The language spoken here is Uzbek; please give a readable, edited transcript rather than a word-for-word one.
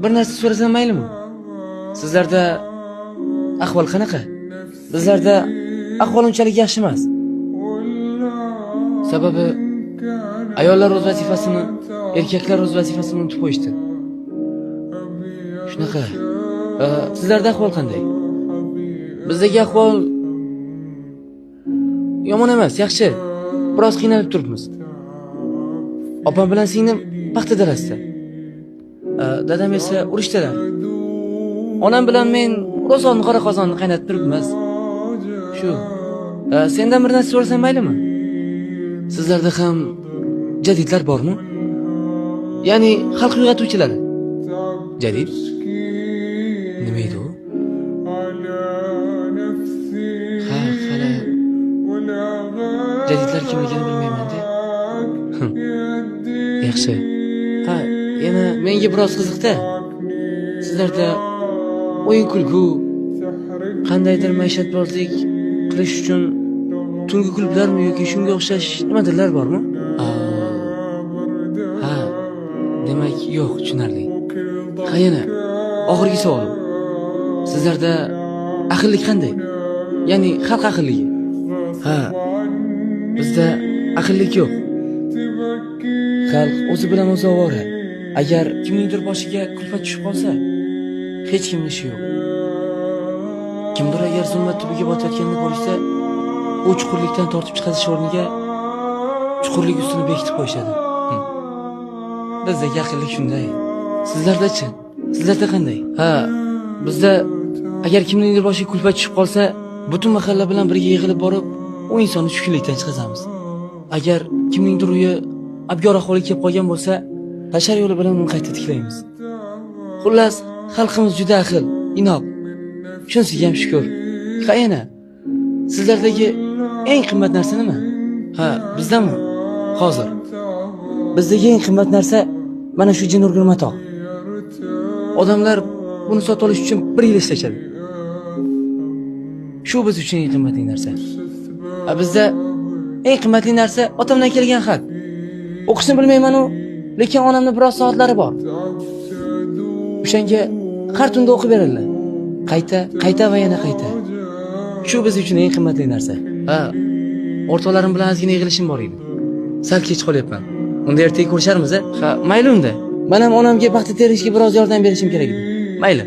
Bir narsa so'rasam maylimi? Sizlarda ahvol qanaqa? Bizlarda ahvol unchalik yaxshi emas. Sababi ayollar o'z vazifasini, erkaklar o'z vazifasini unutib qo'yishdi. Shunaqa. Sizlarda ahvol qanday? Bizdagi ahvol yomon emas, yaxshi. Biroz qiynalib turibmiz. Opam bilan singlim paxta dalasida. Dadam esa urushdalar. Onam bilan men ro'zg'or qora qozonni qaynatib turibmiz. Shu. Sendan bir narsa so'rasam maylimi? Sizlarda ham jadidlar bormi? Ya'ni xalq uyg'otuvchilari. Jadid? Nima edi u? Hali jadidlar kimligini bilmayman-da. Yaxshi. Yana menga biroz qiziqda. Sizlarda o'yin kulgu, qandaydir maishatbozlik qilish uchun tungi klublarmi yoki shunga o'xshash nimadirlar bormi? Demak, yo'q, tushunarli. Yana oxirgi savolim. Sizlarda aqllik qanday? Ya'ni xalq aqlligi. Bizda aqllik yo'q. Xalq o'zi bilan o'zi ovora. Agar kimningdir boshiga kulfat tushib qolsa, hech kimning ishi yo'q. Kimdir agar zulmat tubiga botayotganini ko'rsa, u chuqurlikdan tortib chiqarish o'rniga chuqurlik ustini bekitib qo'yishadi. Bizdagi aqllik shunday. Sizlarda-chi? Sizlarda qanday? Bizda agar kimningdir boshiga kulfat tushib qolsa, butun mahalla bilan birga yig'ilib borib, u insonni tushkunlikdan chiqazamiz. Agar kimningdir uyi abgor ahvolga kelib qolgan bo'lsa, tashar yo'li bilan uni qayta tiklaymiz. Xullas, xalqimiz juda ahil, inoq. Shunisiga ham shukr. Qayana? Sizlardagi eng qimmat narsa nima? Bizdami? Hozir. Bizdagi eng qimmat narsa mana shu jin urgan matoq. Odamlar buni sotib olish uchun 1 yil ishlashadi. Shu biz uchun eng qimmatli narsa. Bizda eng qimmatli narsa otamdan kelgan xat. O'qishni bilmayman-u, lekin onamning biroz soatlari bor. O'shanga har tunda o'qib beradilar. Qayta va yana qayta. Shu biz uchun eng qimmatli narsa. O'rtoqlarim bilan ozgina yig'ilishim bor edi. Sal kech qolyapman. Unda ertaga ko'risharmiz-a? Mayli unda. Men ham onamga paxta terishga biroz yordam berishim kerak edi. Mayli.